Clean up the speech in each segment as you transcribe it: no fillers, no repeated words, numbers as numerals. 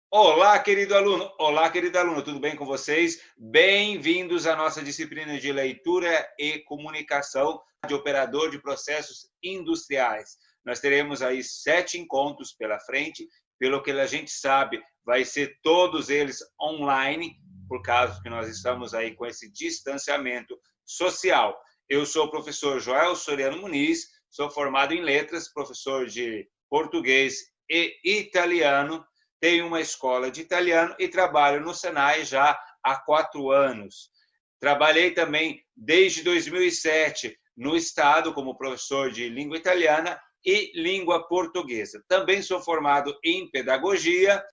Olá, querido aluno! Olá, querida aluna, tudo bem com vocês? Bem-vindos à nossa disciplina de leitura e comunicação de operador de processos industriais. Nós teremos aí 7 encontros pela frente, pelo que a gente sabe, vai ser todos eles online, por causa que nós estamos aí com esse distanciamento social. Eu sou o professor Joel Soriano Muniz, sou formado em letras, professor de português e italiano, tenho uma escola de italiano e trabalho no Senai já há 4 anos. Trabalhei também desde 2007 no Estado como professor de língua italiana e língua portuguesa. Também sou formado em pedagogia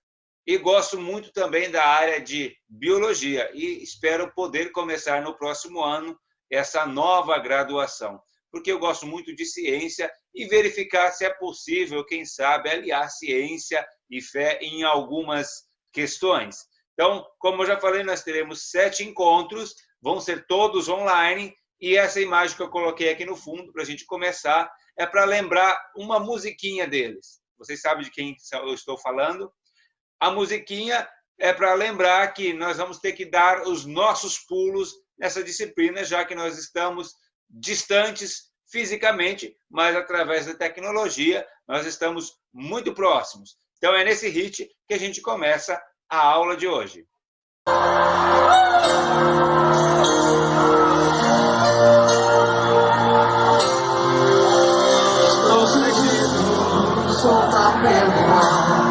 e gosto muito também da área de biologia e espero poder começar no próximo ano essa nova graduação, porque eu gosto muito de ciência e verificar se é possível, quem sabe, aliar ciência e fé em algumas questões. Então, como eu já falei, nós teremos 7 encontros, vão ser todos online, e essa imagem que eu coloquei aqui no fundo, para a gente começar, é para lembrar uma musiquinha deles. Vocês sabem de quem eu estou falando? A musiquinha é para lembrar que nós vamos ter que dar os nossos pulos nessa disciplina, já que nós estamos distantes fisicamente, mas através da tecnologia nós estamos muito próximos. Então é nesse hit que a gente começa a aula de hoje. Estou sentindo soltar pelo ar.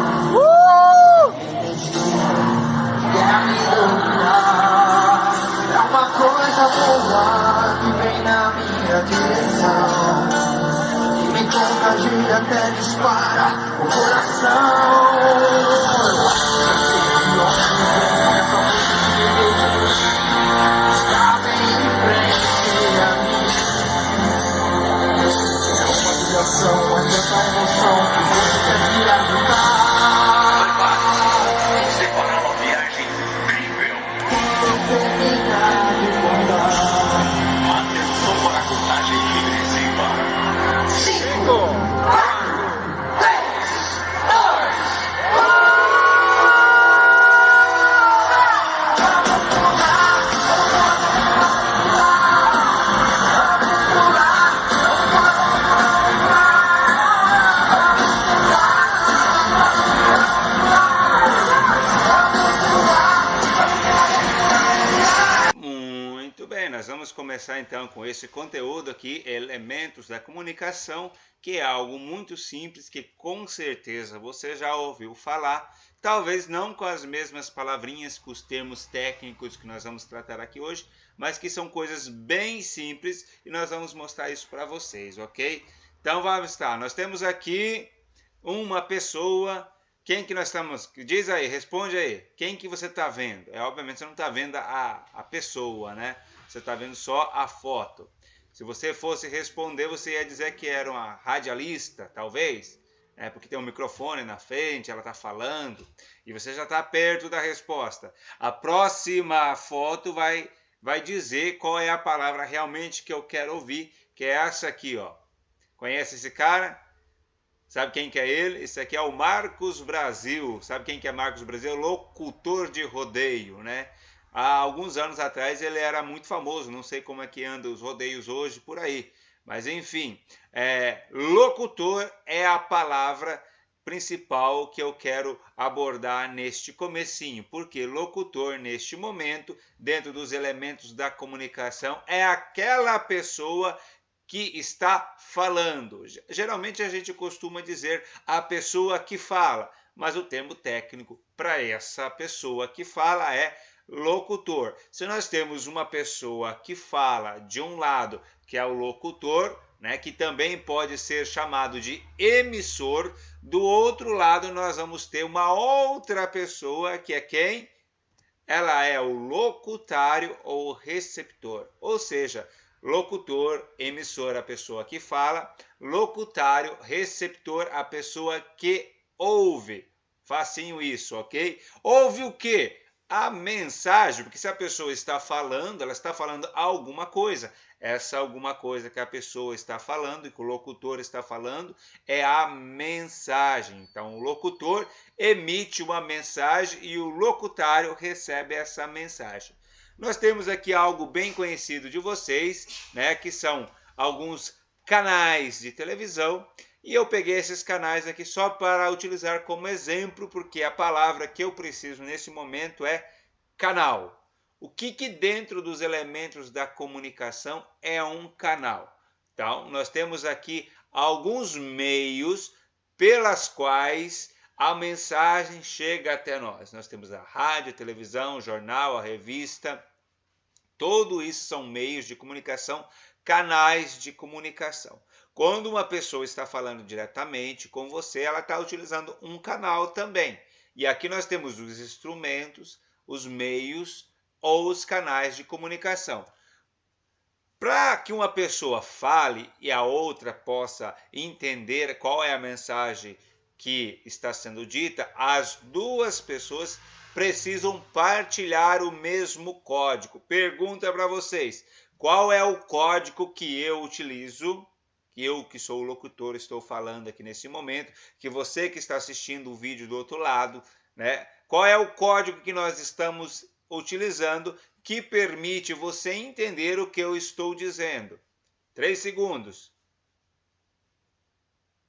Quer me dominar. É uma coisa boa que vem na minha direção, que me contagia até dispara o coração. Está bem em frente a mim. É uma ligação, é tanta emoção que você quer me ajudar. Você fará uma viagem incrível. Quando terminar de contar, Atenção para a contagem regressiva. 5, 4, 3, 2, Muito bem, nós vamos começar então com esse conteúdo aqui, elementos da comunicação, que é algo muito simples que com certeza você já ouviu falar, talvez não com as mesmas palavrinhas, com os termos técnicos que nós vamos tratar aqui hoje, mas que são coisas bem simples e nós vamos mostrar isso para vocês, ok? Então vamos estar, nós temos aqui uma pessoa. Quem que nós estamos? Diz aí, responde aí. Quem que você está vendo? Obviamente você não está vendo a pessoa, né? Você está vendo só a foto. Se você fosse responder, você ia dizer que era uma radialista, talvez, porque tem um microfone na frente, ela está falando, e você já está perto da resposta. A próxima foto vai dizer qual é a palavra realmente que eu quero ouvir, que é essa aqui, ó. Conhece esse cara? Sabe quem que é ele? Esse aqui é o Marcos Brasil. Sabe quem que é Marcos Brasil? Locutor de rodeio, né? Há alguns anos atrás ele era muito famoso. Não sei como é que andam os rodeios hoje por aí. Mas enfim, locutor é a palavra principal que eu quero abordar neste comecinho. Porque locutor, neste momento, dentro dos elementos da comunicação, é aquela pessoa que está falando. Geralmente a gente costuma dizer a pessoa que fala, mas o termo técnico para essa pessoa que fala é locutor. Se nós temos uma pessoa que fala de um lado, que é o locutor, né, que também pode ser chamado de emissor, do outro lado nós vamos ter uma outra pessoa que é quem? Ela é o locutário ou receptor, ou seja, locutor, emissor, a pessoa que fala, locutário, receptor, a pessoa que ouve. Facinho isso, ok? Ouve o quê? a mensagem, porque se a pessoa está falando, ela está falando alguma coisa. Essa alguma coisa que a pessoa está falando e que o locutor está falando é a mensagem. Então, o locutor emite uma mensagem e o locutário recebe essa mensagem. Nós temos aqui algo bem conhecido de vocês, né, que são alguns canais de televisão. E eu peguei esses canais aqui só para utilizar como exemplo, porque a palavra que eu preciso nesse momento é canal. O que dentro dos elementos da comunicação é um canal? Então, nós temos aqui alguns meios pelas quais a mensagem chega até nós. Nós temos a rádio, a televisão, o jornal, a revista. Tudo isso são meios de comunicação, canais de comunicação. Quando uma pessoa está falando diretamente com você, ela está utilizando um canal também. E aqui nós temos os instrumentos, os meios ou os canais de comunicação. Para que uma pessoa fale e a outra possa entender qual é a mensagem que está sendo dita, as duas pessoas precisam partilhar o mesmo código. Pergunta para vocês, qual é o código que eu utilizo? Eu, que sou o locutor, estou falando aqui nesse momento, que você que está assistindo o vídeo do outro lado, né? Qual é o código que nós estamos utilizando que permite você entender o que eu estou dizendo? 3 segundos.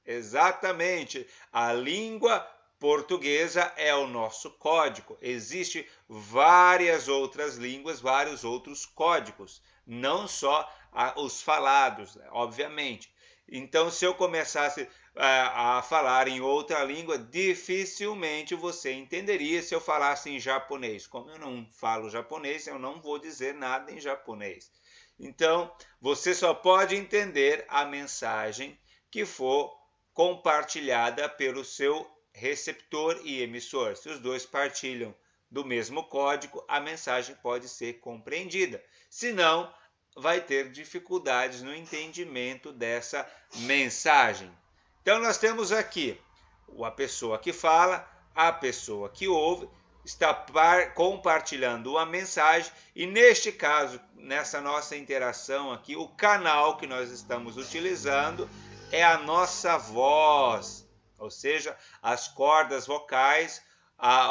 Exatamente, a língua portuguesa é o nosso código. Existem várias outras línguas, vários outros códigos, não só os falados, obviamente. Então, se eu começasse a falar em outra língua, dificilmente você entenderia se eu falasse em japonês. Como eu não falo japonês, eu não vou dizer nada em japonês. Então, você só pode entender a mensagem que for compartilhada pelo seu receptor e emissor. Se os dois partilham do mesmo código, a mensagem pode ser compreendida. Se não, vai ter dificuldades no entendimento dessa mensagem. Então, nós temos aqui a pessoa que fala, a pessoa que ouve, está compartilhando uma mensagem e, neste caso, nessa nossa interação aqui, o canal que nós estamos utilizando é a nossa voz, ou seja, as cordas vocais,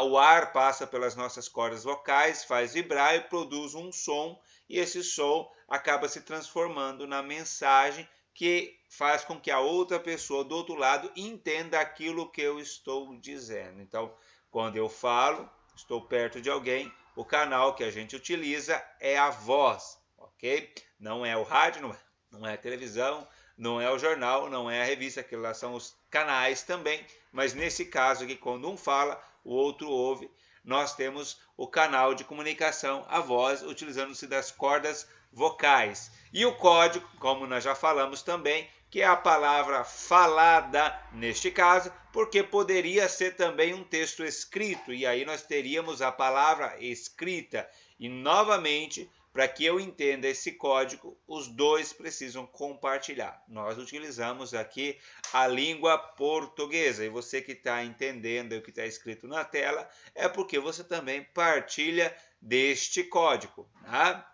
o ar passa pelas nossas cordas vocais, faz vibrar e produz um som, e esse som acaba se transformando na mensagem que faz com que a outra pessoa do outro lado entenda aquilo que eu estou dizendo. Então, quando eu falo, estou perto de alguém, o canal que a gente utiliza é a voz, ok? Não é o rádio, não é a televisão, não é o jornal, não é a revista, aquilo lá são os canais também, mas nesse caso aqui, quando um fala, o outro ouve, nós temos o canal de comunicação, a voz, utilizando-se das cordas vocais. E o código, como nós já falamos também, que é a palavra falada neste caso, porque poderia ser também um texto escrito, e aí nós teríamos a palavra escrita. E novamente, para que eu entenda esse código, os dois precisam compartilhar. Nós utilizamos aqui a língua portuguesa. E você que está entendendo o que está escrito na tela, é porque você também partilha deste código. Tá?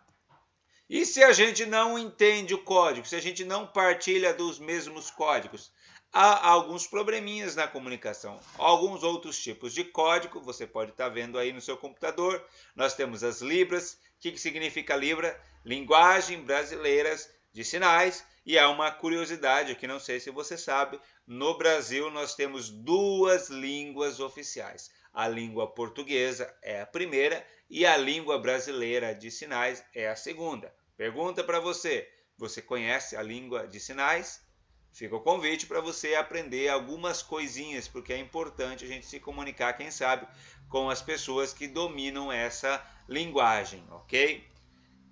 E se a gente não entende o código, se a gente não partilha dos mesmos códigos, há alguns probleminhas na comunicação. Alguns outros tipos de código, você pode estar vendo aí no seu computador. Nós temos as libras. O que significa Libra? Linguagem Brasileira de Sinais. E há uma curiosidade que não sei se você sabe, no Brasil nós temos duas línguas oficiais. A língua portuguesa é a primeira e a língua brasileira de sinais é a segunda. Pergunta para você, você conhece a língua de sinais? Fica o convite para você aprender algumas coisinhas, porque é importante a gente se comunicar, quem sabe, com as pessoas que dominam essa linguagem, ok?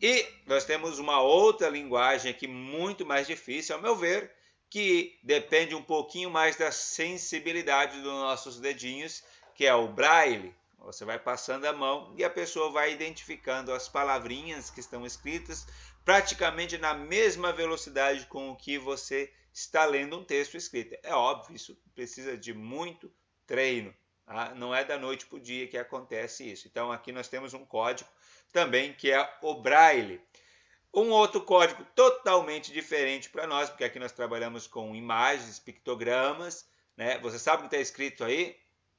E nós temos uma outra linguagem aqui muito mais difícil, ao meu ver, que depende um pouquinho mais da sensibilidade dos nossos dedinhos, que é o braille. Você vai passando a mão e a pessoa vai identificando as palavrinhas que estão escritas praticamente na mesma velocidade com o que você está lendo um texto escrito. É óbvio, isso precisa de muito treino. Não é da noite para o dia que acontece isso. Então aqui nós temos um código também que é o Braille. Um outro código totalmente diferente para nós, porque aqui nós trabalhamos com imagens, pictogramas, né? Você sabe o que está escrito aí?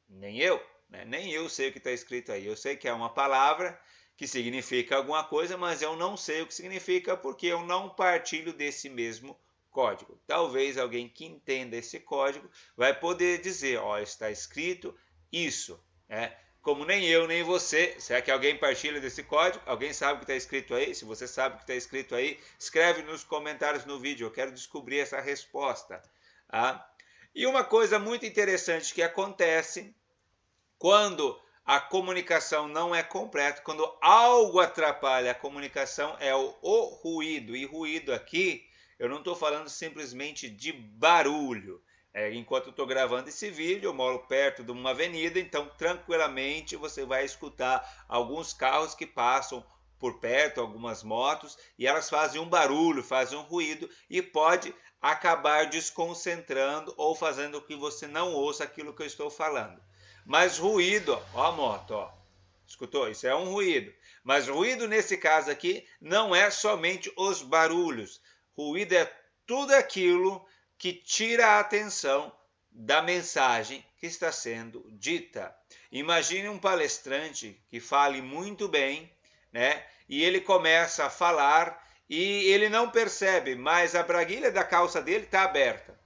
Nem eu, né? Nem eu sei o que está escrito aí. Eu sei que é uma palavra que significa alguma coisa, mas eu não sei o que significa porque eu não partilho desse mesmo código. Talvez alguém que entenda esse código vai poder dizer, ó, está escrito isso, né? Como nem eu, nem você, será que alguém partilha desse código? Alguém sabe o que está escrito aí? Se você sabe o que está escrito aí, escreve nos comentários no vídeo, eu quero descobrir essa resposta. E uma coisa muito interessante que acontece quando a comunicação não é completa, quando algo atrapalha a comunicação, é o ruído. E ruído aqui, eu não estou falando simplesmente de barulho. Enquanto eu estou gravando esse vídeo, eu moro perto de uma avenida, então tranquilamente você vai escutar alguns carros que passam por perto, algumas motos, e elas fazem um barulho, fazem um ruído, e pode acabar desconcentrando ou fazendo com que você não ouça aquilo que eu estou falando. Mas ruído, ó a moto, ó. Escutou? Isso é um ruído. Mas ruído nesse caso aqui não é somente os barulhos. Ruído é tudo aquilo que tira a atenção da mensagem que está sendo dita. Imagine um palestrante que fale muito bem, né? E ele começa a falar e ele não percebe, mas a braguilha da calça dele está aberta.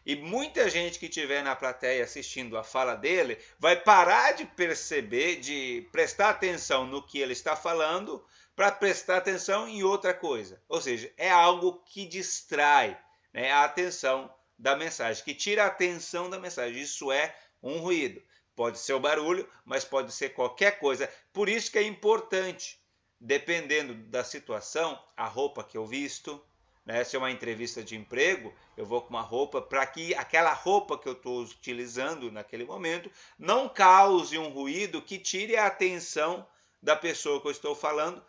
E muita gente que estiver na plateia assistindo a fala dele vai parar de perceber, de prestar atenção no que ele está falando para prestar atenção em outra coisa. Ou seja, é algo que distrai, né, a atenção da mensagem, que tira a atenção da mensagem. Isso é um ruído. Pode ser o barulho, mas pode ser qualquer coisa. Por isso que é importante, dependendo da situação, a roupa que eu visto, né? Se é uma entrevista de emprego, eu vou com uma roupa para que aquela roupa que eu estou utilizando naquele momento não cause um ruído que tire a atenção da pessoa que eu estou falando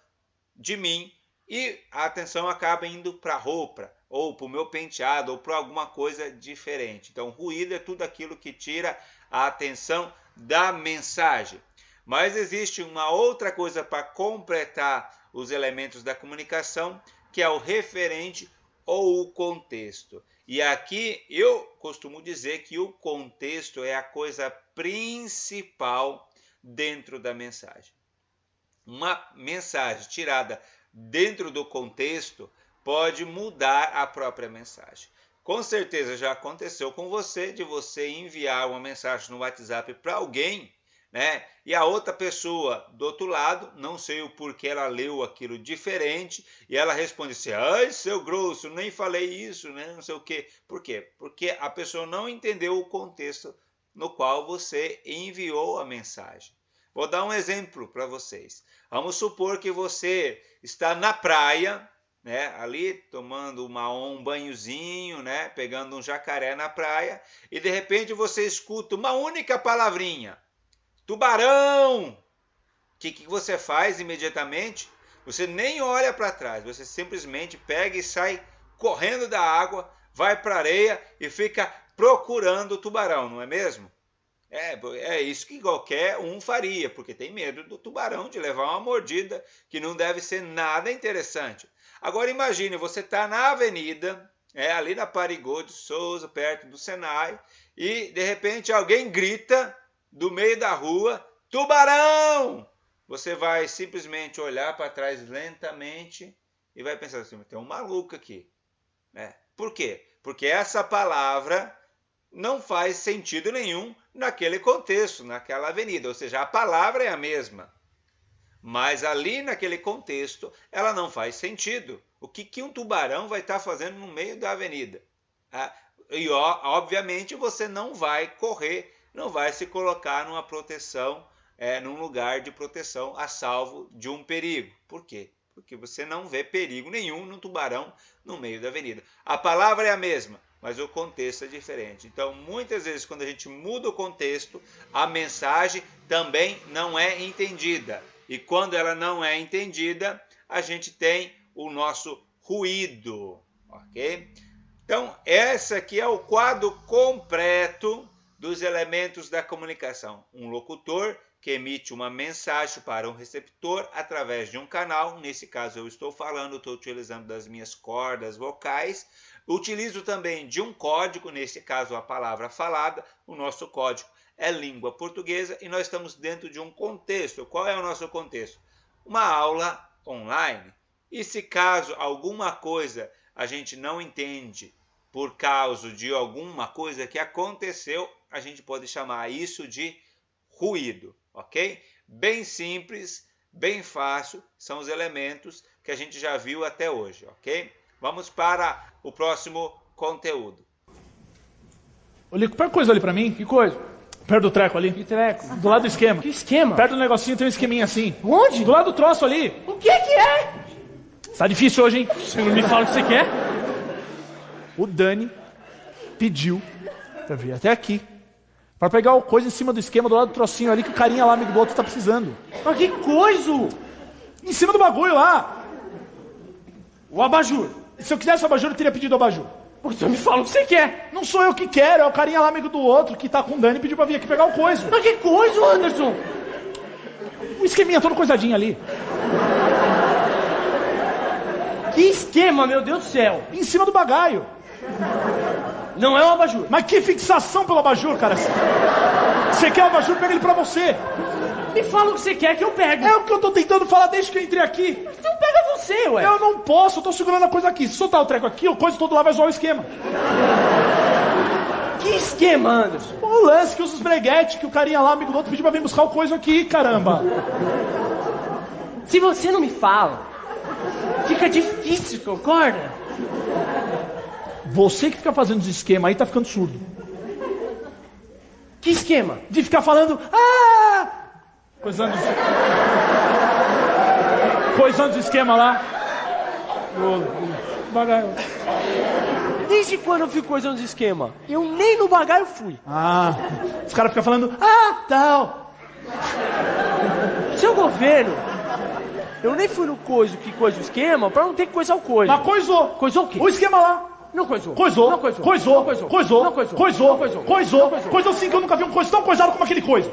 de mim e a atenção acaba indo para a roupa, ou para o meu penteado, ou para alguma coisa diferente. Então, ruído é tudo aquilo que tira a atenção da mensagem. Mas existe uma outra coisa para completar os elementos da comunicação, que é o referente ou o contexto. E aqui eu costumo dizer que o contexto é a coisa principal dentro da mensagem. Uma mensagem tirada dentro do contexto pode mudar a própria mensagem. Com certeza já aconteceu com você de você enviar uma mensagem no WhatsApp para alguém, né? E a outra pessoa do outro lado, não sei o porquê ela leu aquilo diferente e ela responde assim: ai, seu grosso, nem falei isso, né? Não sei o quê. Por quê? Porque a pessoa não entendeu o contexto no qual você enviou a mensagem. Vou dar um exemplo para vocês. Vamos supor que você está na praia, né, ali tomando um banhozinho, né, pegando um jacaré na praia, e de repente você escuta uma única palavrinha: tubarão! O que você faz imediatamente? Você nem olha para trás, você simplesmente pega e sai correndo da água, vai para a areia e fica procurando o tubarão, não é mesmo? É isso que qualquer um faria, porque tem medo do tubarão, de levar uma mordida, que não deve ser nada interessante. Agora imagine, você está na avenida, ali na Parigô de Souza, perto do Senai, e de repente alguém grita do meio da rua: tubarão! Você vai simplesmente olhar para trás lentamente e vai pensar assim: tem um maluco aqui. Por quê? Porque essa palavra não faz sentido nenhum naquele contexto, naquela avenida. Ou seja, a palavra é a mesma, mas ali naquele contexto ela não faz sentido. O que um tubarão vai estar fazendo no meio da avenida? E obviamente você não vai correr, não vai se colocar numa proteção, num lugar de proteção a salvo de um perigo. Por quê? Porque você não vê perigo nenhum no tubarão no meio da avenida. A palavra é a mesma, mas o contexto é diferente. Então, muitas vezes, quando a gente muda o contexto, a mensagem também não é entendida. E quando ela não é entendida, a gente tem o nosso ruído, ok? Então, esse aqui é o quadro completo dos elementos da comunicação. Um locutor que emite uma mensagem para um receptor através de um canal. Nesse caso eu estou falando, estou utilizando das minhas cordas vocais. Utilizo também de um código, nesse caso a palavra falada. O nosso código é língua portuguesa e nós estamos dentro de um contexto. Qual é o nosso contexto? Uma aula online. E se caso alguma coisa a gente não entende por causa de alguma coisa que aconteceu, a gente pode chamar isso de ruído, ok? Bem simples, bem fácil, são os elementos que a gente já viu até hoje, ok? Vamos para o próximo conteúdo. Ô, Lico, pega coisa ali pra mim. Que coisa? Perto do treco ali. Que treco? Do lado do esquema. Que esquema? Perto do negocinho tem um esqueminha assim. Onde? Do lado do troço ali. O que é? Tá difícil hoje, hein? Você não me fala o que você quer? O Dani pediu pra vir até aqui pra pegar o coisa em cima do esquema do lado do trocinho ali que o carinha lá, amigo do outro, tá precisando. Mas que coisa? Em cima do bagulho lá. O abajur. Se eu quisesse o abajur, eu teria pedido o abajur. Por que você me fala o que você quer? Não sou eu que quero, é o carinha lá, amigo do outro, que tá com o Dani e pediu pra vir aqui pegar o coisa. Mas que coisa, Anderson? O esqueminha todo coisadinho ali. Que esquema, meu Deus do céu? Em cima do bagaio. Não é o abajur. Mas que fixação pelo abajur, cara. Você quer o abajur, pega ele pra você. Me fala o que você quer que eu pego. É o que eu tô tentando falar desde que eu entrei aqui. Então pega você, ué. Eu não posso, eu tô segurando a coisa aqui. Se soltar o treco aqui, o coisa todo lá vai zoar o esquema. Que esquema, Anderson? O lance que usa os breguetes, que o carinha lá, amigo do outro, pediu pra vir buscar o coisa aqui, caramba. Se você não me fala, fica difícil, concorda? Você que fica fazendo os esquemas aí tá ficando surdo. Que esquema? De ficar falando, coisando os esquema lá. Bagaio. Desde quando eu fico coisando os esquema? Eu nem no bagaio fui. Os caras ficam falando, tal. Seu governo, eu nem fui no coisa que coisa o esquema pra não ter que coisar o coisa. Mas coisou. Coisou o quê? O esquema lá. Não coisou. Coisou. Não coisou. Coisou. Não coisou. Coisou. Não coisou. Coisou. Não coisou. Coisou. Não coisou. Coisou sim, que eu nunca vi um coisa tão coisado como aquele coisa.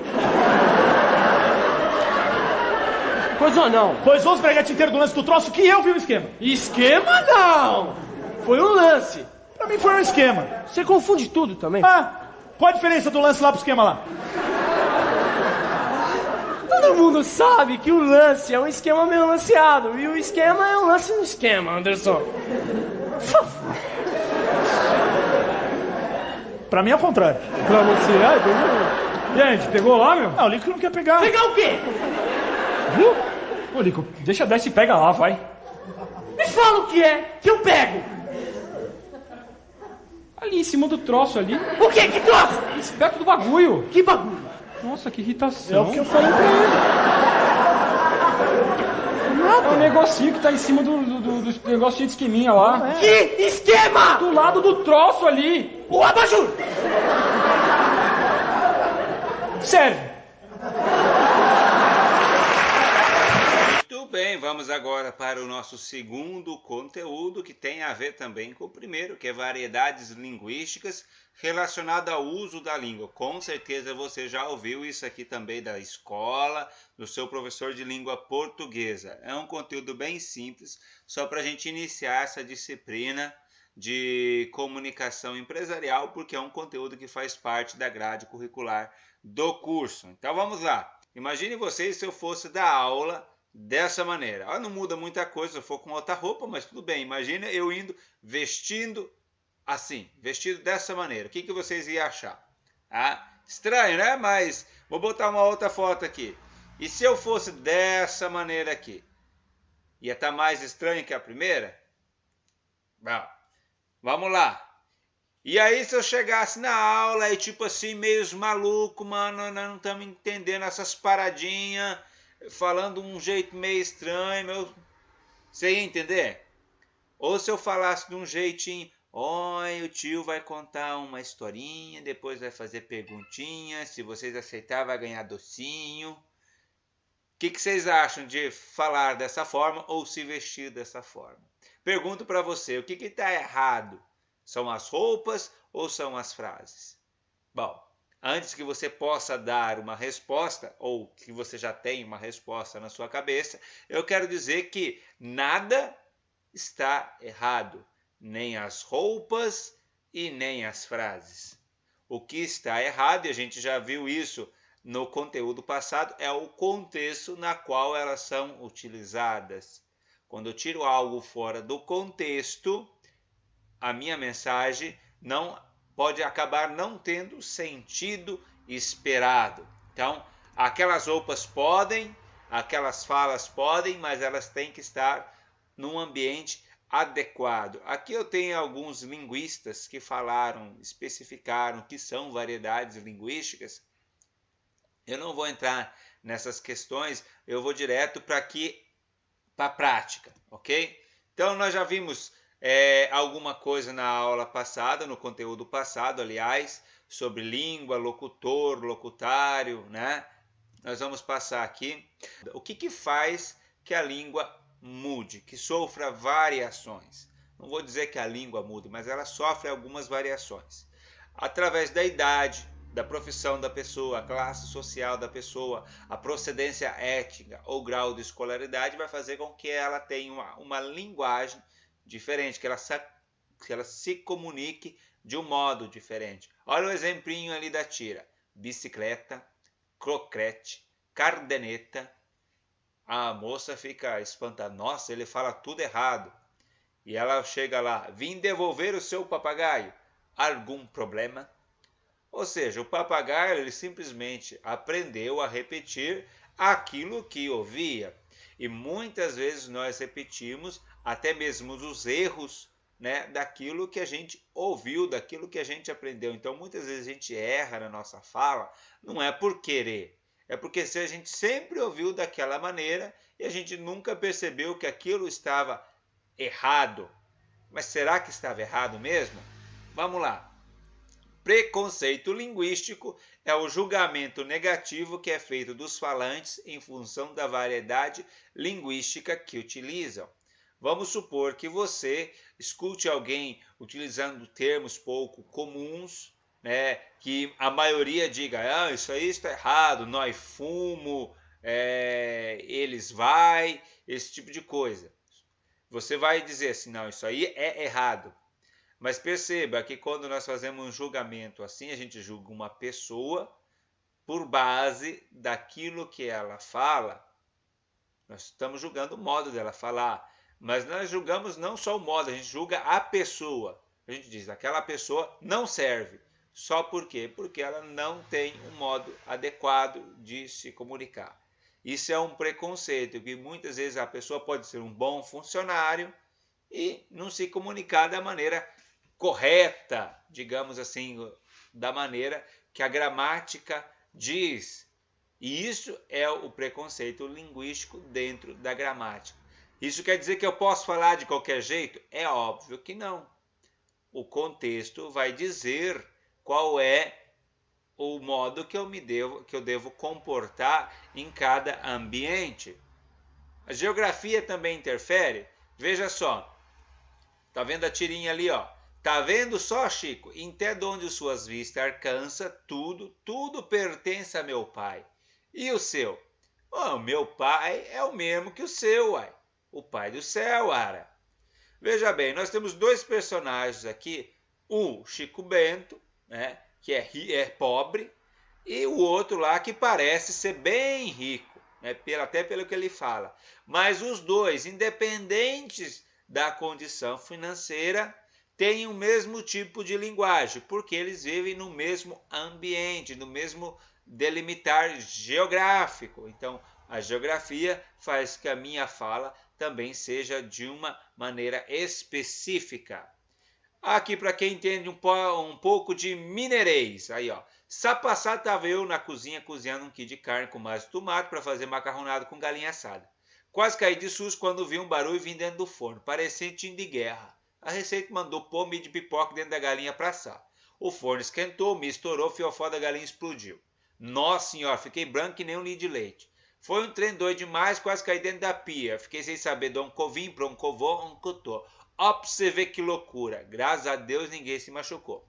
Coisou não. Coisou os breguetes inteiros do lance do troço que eu vi o esquema. Esquema não. Foi um lance. Pra mim foi um esquema. Você confunde tudo também. Qual a diferença do lance lá pro esquema lá? Todo mundo sabe que o lance é um esquema meio lanceado. E o esquema é um lance no esquema, Anderson. Por favor. Pra mim é o contrário. Pra você, E aí, a gente pegou lá, meu? Não, o Lico não quer pegar. Pegar o quê? Viu? Ô, Lico, deixa dessa e pega lá, vai. Me fala o que é, que eu pego. Ali em cima do troço ali, O que? Que troço? perto do bagulho. Que bagulho? Nossa, que É irritação. o que eu falei pra ele. É um negocinho que tá em cima do negocinho de esqueminha lá. Que esquema? Do lado do troço ali. O abajur. Serve. Muito bem, vamos agora para o nosso segundo conteúdo, que tem a ver também com o primeiro, que é variedades linguísticas relacionado ao uso da língua. Com certeza você já ouviu isso aqui também da escola, do seu professor de língua portuguesa. É um conteúdo bem simples, só para a gente iniciar essa disciplina de comunicação empresarial, porque é um conteúdo que faz parte da grade curricular do curso. Então vamos lá. Imagine vocês se eu fosse dar aula dessa maneira. Não muda muita coisa se eu for com outra roupa, mas tudo bem. Imagina eu indo vestindo assim, vestido dessa maneira. O que vocês iam achar? Estranho, né? Mas vou botar uma outra foto aqui. E se eu fosse dessa maneira aqui? Ia estar mais estranho que a primeira? Bom, vamos lá. E aí se eu chegasse na aula e tipo assim, meio maluco, mano, nós não estamos entendendo essas paradinhas, falando um jeito meio estranho, você ia entender? Ou se eu falasse de um jeitinho, oi, o tio vai contar uma historinha, depois vai fazer perguntinhas, se vocês aceitarem vai ganhar docinho. O que vocês acham de falar dessa forma ou se vestir dessa forma? Pergunto para você, o que está errado? São as roupas ou são as frases? Bom, antes que você possa dar uma resposta, ou que você já tem uma resposta na sua cabeça, eu quero dizer que nada está errado, nem as roupas e nem as frases. O que está errado, e a gente já viu isso no conteúdo passado, é o contexto na qual elas são utilizadas. Quando eu tiro algo fora do contexto, a minha mensagem não pode acabar não tendo sentido esperado. Então, aquelas roupas podem, aquelas falas podem, mas elas têm que estar num ambiente adequado. Aqui eu tenho alguns linguistas que falaram, especificaram que são variedades linguísticas. Eu não vou entrar nessas questões, eu vou direto para a prática, ok? Então, nós já vimos alguma coisa na aula passada, no conteúdo passado, aliás, sobre língua, locutor, locutário, né? Nós vamos passar aqui. O que faz que a língua mude, que sofra variações? Não vou dizer que a língua mude, mas ela sofre algumas variações. Através da idade, da profissão da pessoa, a classe social da pessoa, a procedência étnica ou grau de escolaridade vai fazer com que ela tenha uma linguagem diferente, que ela se comunique de um modo diferente. Olha o exemplinho ali da tira. Bicicleta, croquete, cardeneta. A moça fica espantada. Nossa, ele fala tudo errado. E ela chega lá. Vim devolver o seu papagaio. Algum problema? Ou seja, o papagaio ele simplesmente aprendeu a repetir aquilo que ouvia. E muitas vezes nós repetimos até mesmo os erros, né, daquilo que a gente ouviu, daquilo que a gente aprendeu. Então, muitas vezes a gente erra na nossa fala, não é por querer, é porque se a gente sempre ouviu daquela maneira e a gente nunca percebeu que aquilo estava errado. Mas será que estava errado mesmo? Vamos lá. Preconceito linguístico é o julgamento negativo que é feito dos falantes em função da variedade linguística que utilizam. Vamos supor que você escute alguém utilizando termos pouco comuns, né, que a maioria diga, isso aí está errado, nós fumo, eles vai, esse tipo de coisa. Você vai dizer assim, não, isso aí é errado. Mas perceba que quando nós fazemos um julgamento assim, a gente julga uma pessoa por base daquilo que ela fala. Nós estamos julgando o modo dela falar, mas nós julgamos não só o modo, a gente julga a pessoa. A gente diz, aquela pessoa não serve. Só por quê? Porque ela não tem um modo adequado de se comunicar. Isso é um preconceito, que muitas vezes a pessoa pode ser um bom funcionário e não se comunicar da maneira correta, digamos assim, da maneira que a gramática diz. E isso é o preconceito linguístico dentro da gramática. Isso quer dizer que eu posso falar de qualquer jeito? É óbvio que não. O contexto vai dizer qual é o modo que eu devo comportar em cada ambiente. A geografia também interfere. Veja só. Tá vendo a tirinha ali, ó? Tá vendo só, Chico? Até onde suas vistas alcança, tudo pertence a meu pai. E o seu? O meu pai é o mesmo que o seu, uai. O pai do céu, ara. Veja bem, nós temos dois personagens aqui. O Chico Bento, né, que é pobre, e o outro lá que parece ser bem rico, né, até pelo que ele fala. Mas os dois, independentes da condição financeira, têm o mesmo tipo de linguagem, porque eles vivem no mesmo ambiente, no mesmo delimitar geográfico. Então, a geografia faz que a minha fala também seja de uma maneira específica. Aqui, para quem entende um pouco de mineirês, aí ó, sapassá estava eu na cozinha cozinhando um quilo de carne com mais tomate para fazer macarronado com galinha assada. Quase caí de susto quando vi um barulho vindo dentro do forno, parecia time de guerra. A receita mandou pôr milho de pipoca dentro da galinha para assar. O forno esquentou, me estourou, o fiofó da galinha explodiu. Nossa senhora, fiquei branco que nem um litro de leite. Foi um trem doido demais, quase caí dentro da pia. Fiquei sem saber de onde covim, para onde covou, onde cotou. Ó, pra você ver que loucura. Graças a Deus ninguém se machucou.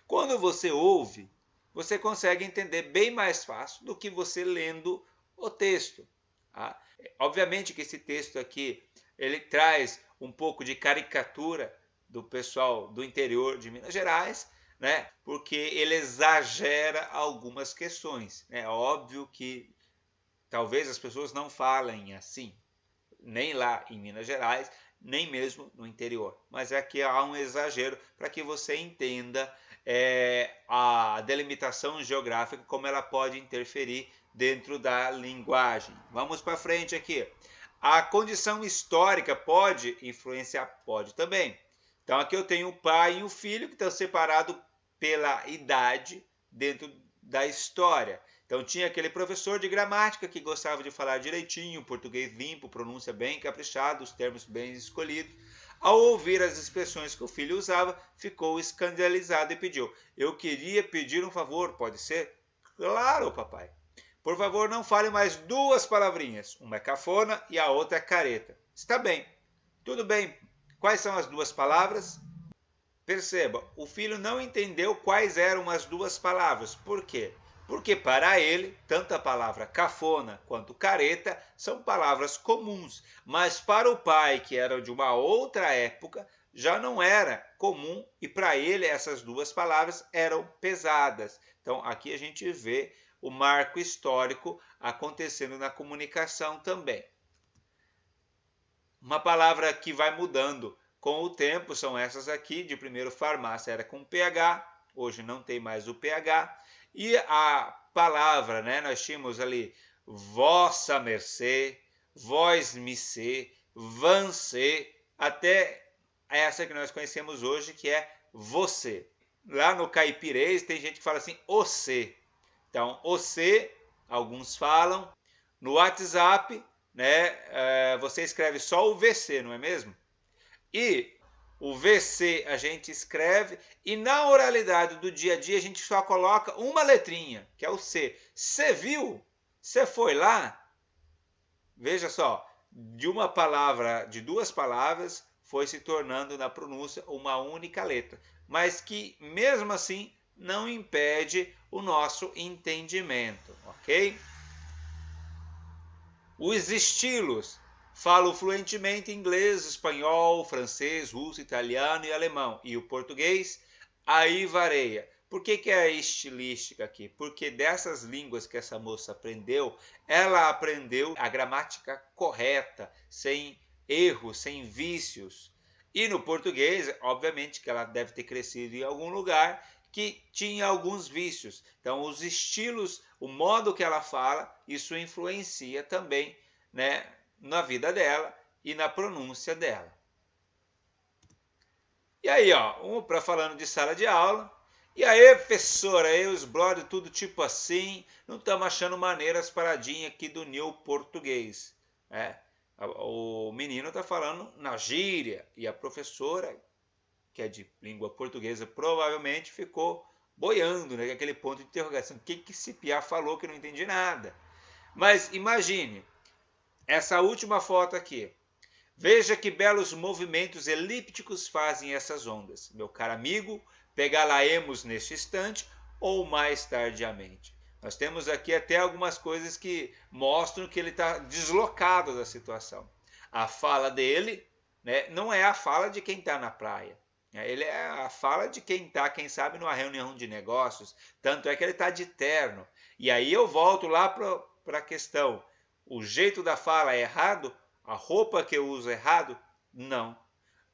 Quando você ouve você consegue entender bem mais fácil do que você lendo o texto. Tá? Obviamente que esse texto aqui, ele traz um pouco de caricatura do pessoal do interior de Minas Gerais, né? Porque ele exagera algumas questões. É óbvio que talvez as pessoas não falem assim, nem lá em Minas Gerais, nem mesmo no interior. Mas aqui há um exagero para que você entenda a delimitação geográfica, como ela pode interferir dentro da linguagem. Vamos para frente aqui. A condição histórica pode influenciar? Pode também. Então aqui eu tenho o pai e o filho que estão separados pela idade dentro da história. Então tinha aquele professor de gramática que gostava de falar direitinho, português limpo, pronúncia bem caprichada, os termos bem escolhidos. Ao ouvir as expressões que o filho usava, ficou escandalizado e pediu: "Eu queria pedir um favor, pode ser?" "Claro, papai. Por favor, não fale mais 2 palavrinhas. Uma é cafona e a outra é careta." "Está bem." "Tudo bem. Quais são as 2 palavras?" Perceba, o filho não entendeu quais eram as 2 palavras. Por quê? Porque para ele, tanto a palavra cafona quanto careta são palavras comuns. Mas para o pai, que era de uma outra época, já não era comum e para ele essas 2 palavras eram pesadas. Então aqui a gente vê o marco histórico acontecendo na comunicação também. Uma palavra que vai mudando com o tempo são essas aqui. De primeiro, farmácia era com PH, hoje não tem mais o PH. E a palavra, né, nós tínhamos ali vossa mercê, vós me cê, vancê, até essa que nós conhecemos hoje, que é você. Lá no caipirês tem gente que fala assim, ocê. Então, ocê, alguns falam. No WhatsApp, né, você escreve só o VC, não é mesmo? E o VC a gente escreve e na oralidade do dia a dia a gente só coloca uma letrinha, que é o C. Você viu? Você foi lá? Veja só, de uma palavra, de 2 palavras, foi se tornando na pronúncia uma única letra, mas que mesmo assim não impede o nosso entendimento, ok? Os estilos. Falo fluentemente inglês, espanhol, francês, russo, italiano e alemão. E o português aí varia. Por que é estilística aqui? Porque dessas línguas que essa moça aprendeu, ela aprendeu a gramática correta, sem erros, sem vícios. E no português, obviamente que ela deve ter crescido em algum lugar que tinha alguns vícios. Então, os estilos, o modo que ela fala, isso influencia também, né, na vida dela e na pronúncia dela. E aí, ó, para falando de sala de aula. E aí, professora, aí os brother tudo tipo assim, não estamos achando maneiras paradinhas aqui do new português. O menino está falando na gíria e a professora, que é de língua portuguesa, provavelmente ficou boiando, né, aquele ponto de interrogação. O que esse piá falou que eu não entendi nada? Mas imagine essa última foto aqui. Veja que belos movimentos elípticos fazem essas ondas. Meu caro amigo, pegá-la-emos neste instante ou mais tardiamente. Nós temos aqui até algumas coisas que mostram que ele está deslocado da situação. A fala dele, né, não é a fala de quem está na praia. Ele é a fala de quem está, quem sabe, numa reunião de negócios. Tanto é que ele está de terno. E aí eu volto lá para a questão. O jeito da fala é errado? A roupa que eu uso é errado? Não.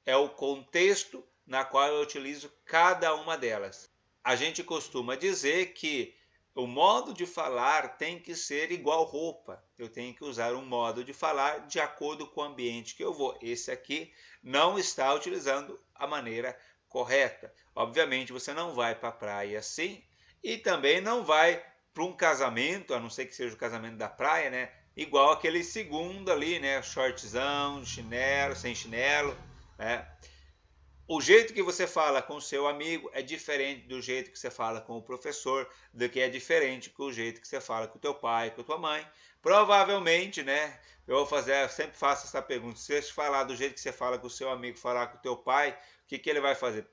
É o contexto na qual eu utilizo cada uma delas. A gente costuma dizer que o modo de falar tem que ser igual roupa. Eu tenho que usar um modo de falar de acordo com o ambiente que eu vou. Esse aqui não está utilizando a maneira correta. Obviamente você não vai para a praia assim e também não vai para um casamento, a não ser que seja o casamento da praia, né? Igual aquele segundo ali, né? Shortzão, chinelo, sem chinelo, né? O jeito que você fala com o seu amigo é diferente do jeito que você fala com o professor, do que é diferente com o jeito que você fala com o teu pai, com a tua mãe. Provavelmente, né? Eu sempre faço essa pergunta. Se você falar do jeito que você fala com o seu amigo, falar com o teu pai, o que ele vai fazer?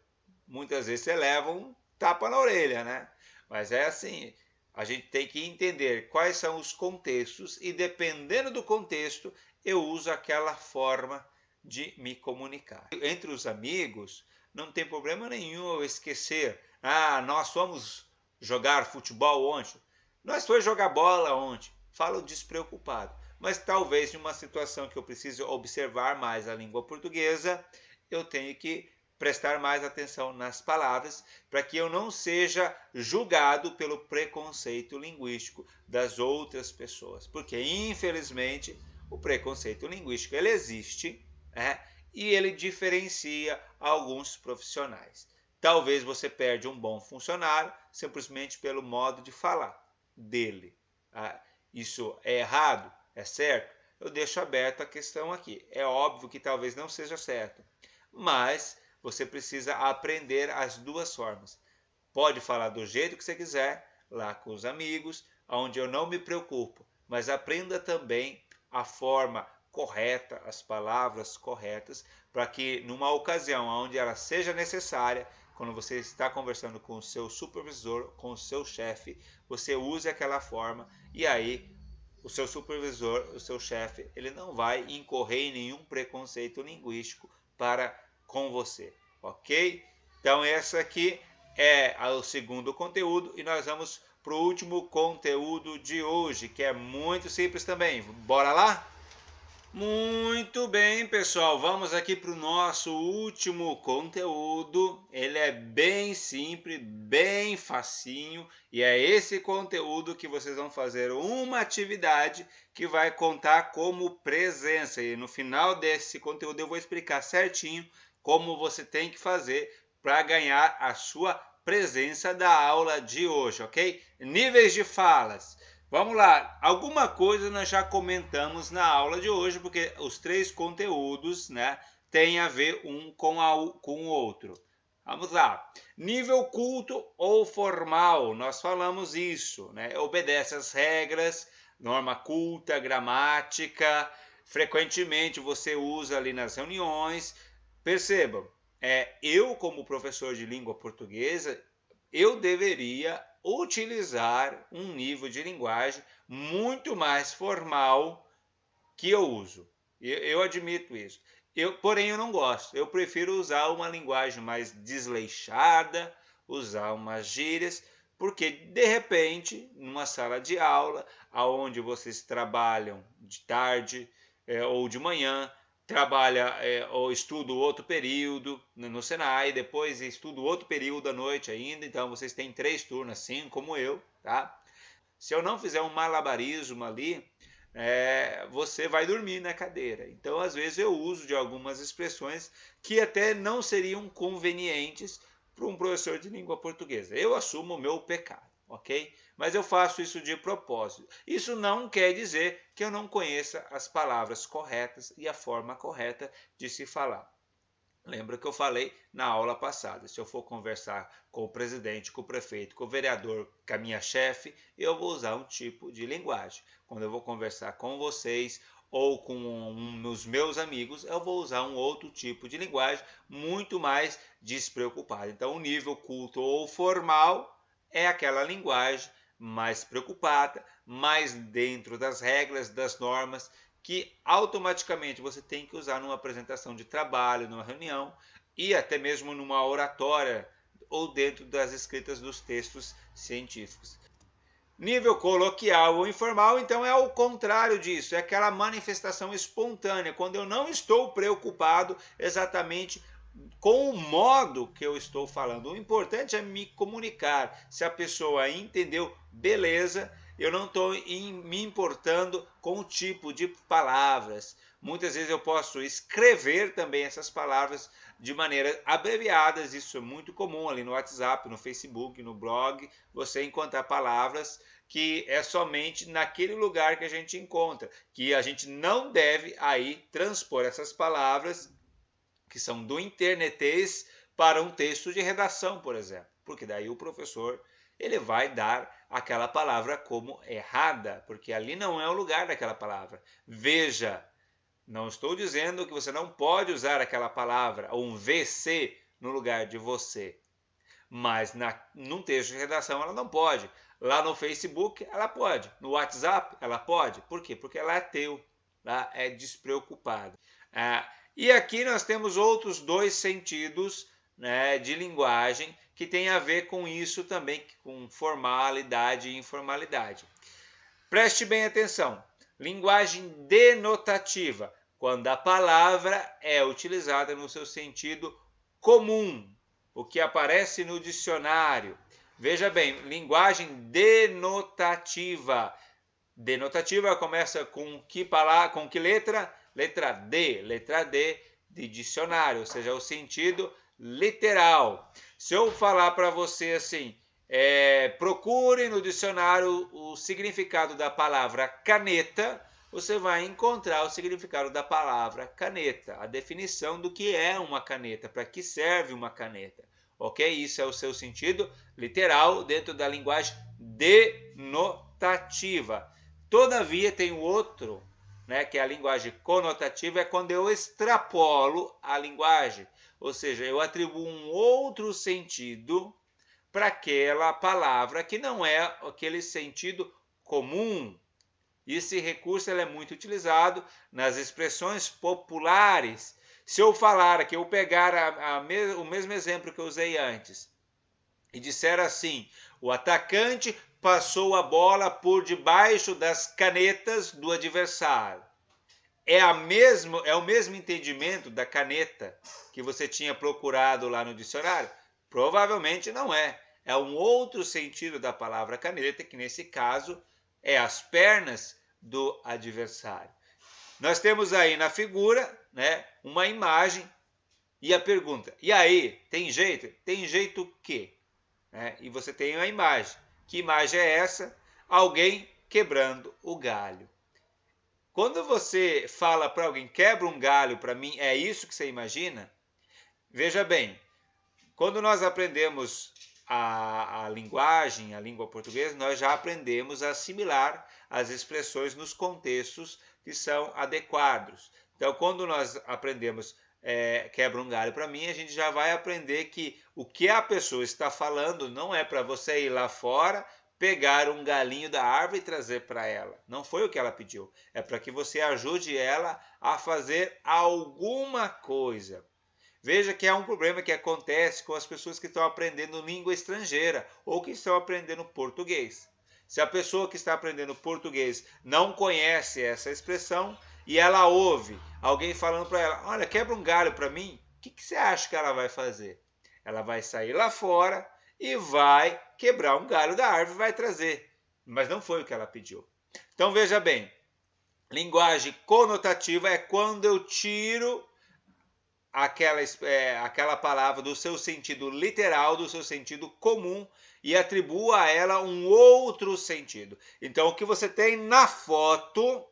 Muitas vezes você leva um tapa na orelha, né? Mas é assim, a gente tem que entender quais são os contextos e dependendo do contexto, eu uso aquela forma de me comunicar. Entre os amigos, não tem problema nenhum eu esquecer. Nós fomos jogar futebol ontem. Nós fomos jogar bola ontem. Falo despreocupado. Mas talvez em uma situação que eu preciso observar mais a língua portuguesa, eu tenho que prestar mais atenção nas palavras para que eu não seja julgado pelo preconceito linguístico das outras pessoas. Porque, infelizmente, o preconceito linguístico ele existe, e ele diferencia alguns profissionais. Talvez você perde um bom funcionário simplesmente pelo modo de falar dele. Isso é errado? É certo? Eu deixo aberto a questão aqui. É óbvio que talvez não seja certo, mas você precisa aprender as duas formas. Pode falar do jeito que você quiser, lá com os amigos, onde eu não me preocupo, mas aprenda também a forma correta, as palavras corretas, para que numa ocasião onde ela seja necessária, quando você está conversando com o seu supervisor, com o seu chefe, você use aquela forma e aí o seu supervisor, o seu chefe, ele não vai incorrer em nenhum preconceito linguístico para com você, ok? Então esse aqui é o segundo conteúdo e nós vamos para o último conteúdo de hoje, que é muito simples também. Bora lá? Muito bem, pessoal, vamos aqui para o nosso último conteúdo. Ele é bem simples, bem facinho, e é esse conteúdo que vocês vão fazer uma atividade que vai contar como presença. E no final desse conteúdo eu vou explicar certinho como você tem que fazer para ganhar a sua presença da aula de hoje, ok? Níveis de falas. Vamos lá, alguma coisa nós já comentamos na aula de hoje, porque os três conteúdos, têm a ver um com o outro. Vamos lá. Nível culto ou formal, nós falamos isso, obedece às regras, norma culta, gramática, frequentemente você usa ali nas reuniões. Percebam, eu como professor de língua portuguesa, eu deveria utilizar um nível de linguagem muito mais formal que eu uso. Eu admito isso. Porém, eu não gosto. Eu prefiro usar uma linguagem mais desleixada, usar umas gírias, porque, de repente, numa sala de aula, onde vocês trabalham de tarde ou de manhã, trabalha ou estuda outro período no Senai, depois estuda outro período à noite ainda, então vocês têm 3 turnos, assim como eu, tá? Se eu não fizer um malabarismo ali, você vai dormir na cadeira. Então, às vezes, eu uso de algumas expressões que até não seriam convenientes para um professor de língua portuguesa. Eu assumo o meu pecado, ok? Mas eu faço isso de propósito. Isso não quer dizer que eu não conheça as palavras corretas e a forma correta de se falar. Lembra que eu falei na aula passada, se eu for conversar com o presidente, com o prefeito, com o vereador, com a minha chefe, eu vou usar um tipo de linguagem. Quando eu vou conversar com vocês ou com os meus amigos, eu vou usar um outro tipo de linguagem, muito mais despreocupado. Então, o nível culto ou formal é aquela linguagem mais preocupada, mais dentro das regras, das normas, que automaticamente você tem que usar numa apresentação de trabalho, numa reunião e até mesmo numa oratória ou dentro das escritas dos textos científicos. Nível coloquial ou informal, então, é o contrário disso, é aquela manifestação espontânea, quando eu não estou preocupado exatamente com o modo que eu estou falando. O importante é me comunicar. Se a pessoa entendeu, beleza, eu não estou me importando com o tipo de palavras. Muitas vezes eu posso escrever também essas palavras de maneira abreviadas, isso é muito comum ali no WhatsApp, no Facebook, no blog, você encontrar palavras que é somente naquele lugar que a gente encontra, que a gente não deve aí transpor essas palavras que são do internetês para um texto de redação, por exemplo, porque daí o professor ele vai dar aquela palavra como errada, porque ali não é o lugar daquela palavra. Veja, não estou dizendo que você não pode usar aquela palavra, ou um VC no lugar de você, mas num texto de redação ela não pode. Lá no Facebook ela pode, no WhatsApp ela pode. Por quê? Porque ela é teu, tá? É despreocupado. E aqui nós temos outros dois sentidos, né, de linguagem que tem a ver com isso também, com formalidade e informalidade. Preste bem atenção. Linguagem denotativa, quando a palavra é utilizada no seu sentido comum, o que aparece no dicionário. Veja bem, linguagem denotativa. Denotativa começa com que letra? Letra D de dicionário, ou seja, o sentido literal. Se eu falar para você assim, procure no dicionário o significado da palavra caneta, você vai encontrar o significado da palavra caneta, a definição do que é uma caneta, para que serve uma caneta. Ok? Isso é o seu sentido literal dentro da linguagem denotativa. Todavia, tem o outro, né, que é a linguagem conotativa, é quando eu extrapolo a linguagem. Ou seja, eu atribuo um outro sentido para aquela palavra que não é aquele sentido comum. Esse recurso é muito utilizado nas expressões populares. Se eu falar aqui, eu pegar o mesmo exemplo que eu usei antes e disser assim, o atacante passou a bola por debaixo das canetas do adversário. É o mesmo entendimento da caneta que você tinha procurado lá no dicionário? Provavelmente não é. É um outro sentido da palavra caneta, que nesse caso é as pernas do adversário. Nós temos aí na figura, né, uma imagem e a pergunta, e aí, tem jeito? Tem jeito o quê? E você tem uma imagem. Que imagem é essa? Alguém quebrando o galho. Quando você fala para alguém, quebra um galho para mim, é isso que você imagina? Veja bem, quando nós aprendemos a linguagem, a língua portuguesa, nós já aprendemos a assimilar as expressões nos contextos que são adequados. Então, quando nós aprendemos quebra um galho para mim, a gente já vai aprender que o que a pessoa está falando não é para você ir lá fora, pegar um galinho da árvore e trazer para ela. Não foi o que ela pediu. É para que você ajude ela a fazer alguma coisa. Veja que é um problema que acontece com as pessoas que estão aprendendo língua estrangeira ou que estão aprendendo português. Se a pessoa que está aprendendo português não conhece essa expressão e ela ouve alguém falando para ela, olha, quebra um galho para mim, o que você acha que ela vai fazer? Ela vai sair lá fora e vai quebrar um galho da árvore e vai trazer. Mas não foi o que ela pediu. Então veja bem, linguagem conotativa é quando eu tiro aquela palavra do seu sentido literal, do seu sentido comum e atribuo a ela um outro sentido. Então o que você tem na foto,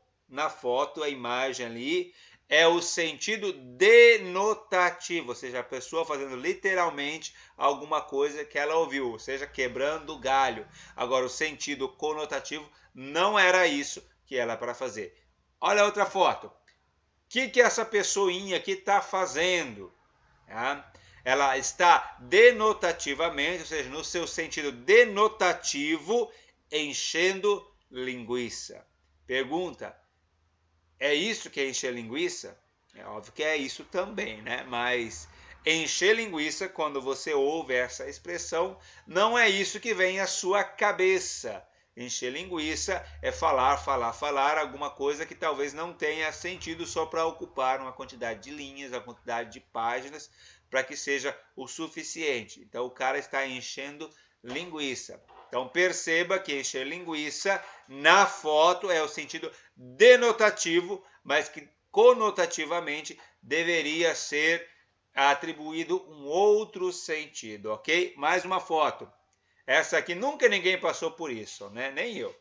a imagem ali, é o sentido denotativo, ou seja, a pessoa fazendo literalmente alguma coisa que ela ouviu, ou seja, quebrando o galho. Agora, o sentido conotativo não era isso que ela era para fazer. Olha a outra foto. O que essa pessoinha aqui está fazendo? Ela está denotativamente, ou seja, no seu sentido denotativo, enchendo linguiça. Pergunta, é isso que é encher linguiça? É óbvio que é isso também, né? Mas encher linguiça, quando você ouve essa expressão, não é isso que vem à sua cabeça. Encher linguiça é falar alguma coisa que talvez não tenha sentido só para ocupar uma quantidade de linhas, uma quantidade de páginas, para que seja o suficiente. Então o cara está enchendo linguiça. Então perceba que encher linguiça na foto é o sentido denotativo, mas que conotativamente deveria ser atribuído um outro sentido, ok? Mais uma foto. Essa aqui nunca ninguém passou por isso, né? Nem eu. O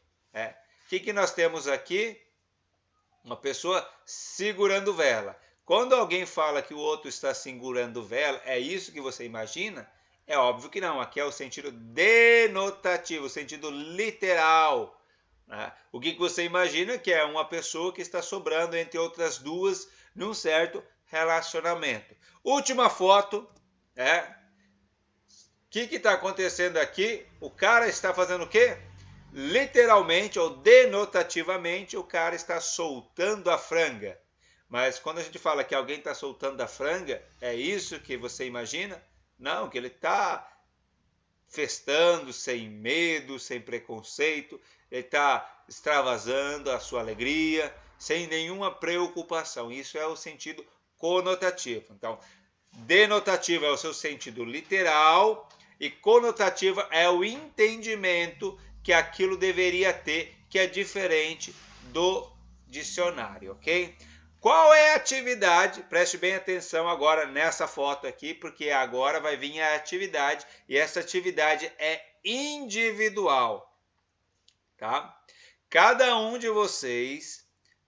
que nós temos aqui? Uma pessoa segurando vela. Quando alguém fala que o outro está segurando vela, é isso que você imagina? É óbvio que não. Aqui é o sentido denotativo, o sentido literal. O que você imagina? Que é uma pessoa que está sobrando entre outras duas num certo relacionamento. Última foto. O que está acontecendo aqui? O cara está fazendo o quê? Literalmente ou denotativamente, o cara está soltando a franga. Mas quando a gente fala que alguém está soltando a franga, é isso que você imagina? Não, que ele está festando sem medo, sem preconceito, ele está extravasando a sua alegria, sem nenhuma preocupação. Isso é o sentido conotativo. Então, denotativo é o seu sentido literal e conotativa é o entendimento que aquilo deveria ter, que é diferente do dicionário, ok? Qual é a atividade? Preste bem atenção agora nessa foto aqui, porque agora vai vir a atividade, e essa atividade é individual, tá? Cada um de vocês,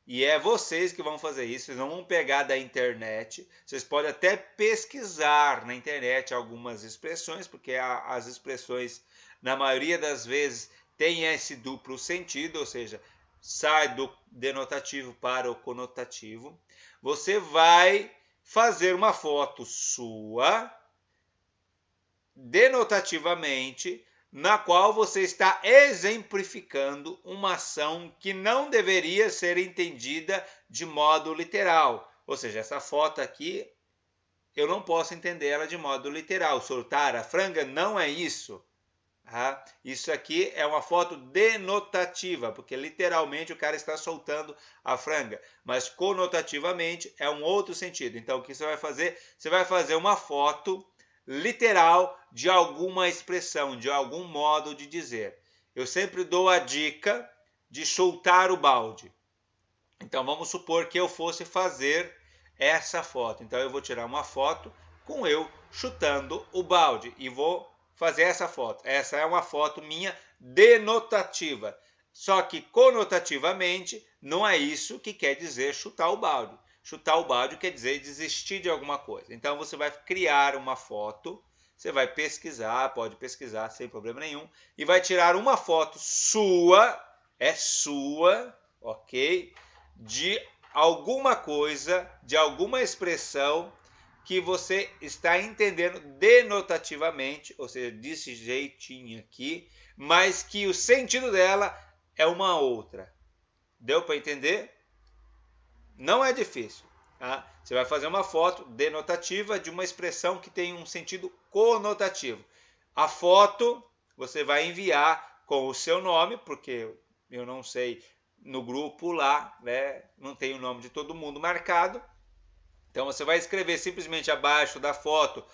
e é vocês que vão fazer isso, vocês não vão pegar da internet, vocês podem até pesquisar na internet algumas expressões, porque as expressões, na maioria das vezes, têm esse duplo sentido, ou seja, sai do denotativo para o conotativo. Você vai fazer uma foto sua, denotativamente, na qual você está exemplificando uma ação que não deveria ser entendida de modo literal. Ou seja, essa foto aqui, eu não posso entender ela de modo literal. Soltar a franga não é isso. Isso aqui é uma foto denotativa, porque literalmente o cara está soltando a franga, mas conotativamente é um outro sentido. Então o que você vai fazer? Você vai fazer uma foto literal de alguma expressão, de algum modo de dizer. Eu sempre dou a dica de soltar o balde. Então vamos supor que eu fosse fazer essa foto. Então eu vou tirar uma foto com eu chutando o balde e vou fazer essa foto. Essa é uma foto minha denotativa. Só que conotativamente não é isso que quer dizer chutar o balde. Chutar o balde quer dizer desistir de alguma coisa. Então você vai criar uma foto, você vai pesquisar, pode pesquisar sem problema nenhum, e vai tirar uma foto sua, ok? De alguma coisa, de alguma expressão que você está entendendo denotativamente, ou seja, desse jeitinho aqui, mas que o sentido dela é uma outra. Deu para entender? Não é difícil. Tá? Você vai fazer uma foto denotativa de uma expressão que tem um sentido conotativo. A foto você vai enviar com o seu nome, porque eu não sei, no grupo lá, né, não tem o nome de todo mundo marcado. Então você vai escrever simplesmente abaixo da foto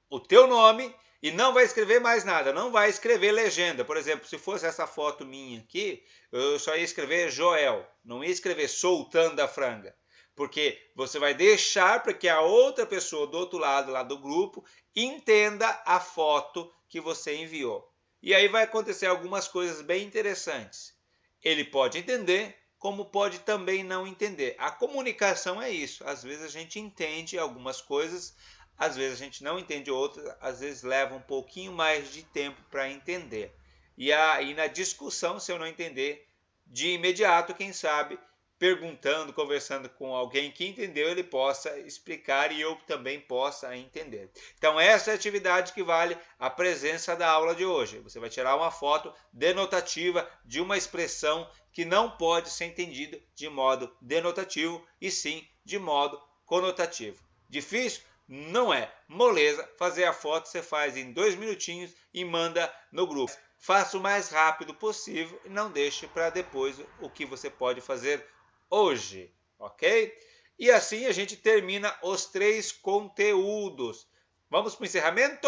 o teu nome e não vai escrever mais nada, não vai escrever legenda. Por exemplo, se fosse essa foto minha aqui, eu só ia escrever Joel, não ia escrever soltando a franga. Porque você vai deixar para que a outra pessoa do outro lado lá do grupo entenda a foto que você enviou. E aí vai acontecer algumas coisas bem interessantes. Ele pode entender, como pode também não entender. A comunicação é isso. Às vezes a gente entende algumas coisas, às vezes a gente não entende outras, às vezes leva um pouquinho mais de tempo para entender. E aí na discussão, se eu não entender, de imediato, quem sabe, perguntando, conversando com alguém que entendeu, ele possa explicar e eu também possa entender. Então essa é a atividade que vale a presença da aula de hoje. Você vai tirar uma foto denotativa de uma expressão que não pode ser entendida de modo denotativo e sim de modo conotativo. Difícil? Não é. Moleza, fazer a foto você faz em 2 minutinhos e manda no grupo. Faça o mais rápido possível e não deixe para depois o que você pode fazer hoje, ok? E assim a gente termina os 3 conteúdos. Vamos para o encerramento?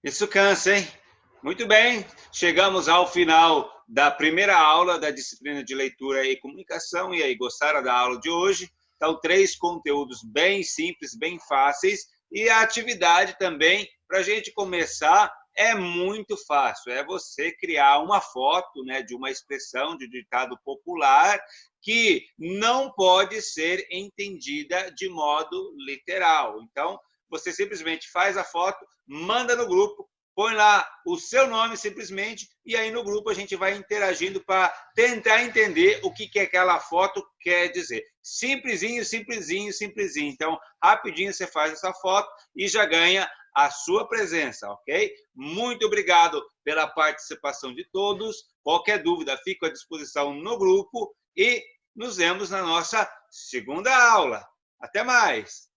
Isso cansa, hein? Muito bem, chegamos ao final da primeira aula da disciplina de leitura e comunicação. E aí, gostaram da aula de hoje? Então, 3 conteúdos bem simples, bem fáceis. E a atividade também, para a gente começar, é muito fácil. É você criar uma foto, né, de uma expressão de ditado popular que não pode ser entendida de modo literal. Então, você simplesmente faz a foto, manda no grupo, põe lá o seu nome simplesmente, e aí no grupo a gente vai interagindo para tentar entender o que aquela foto quer dizer. Simplesinho, simplesinho, simplesinho. Então, rapidinho você faz essa foto e já ganha a sua presença, ok? Muito obrigado pela participação de todos. Qualquer dúvida, fico à disposição no grupo e nos vemos na nossa segunda aula. Até mais!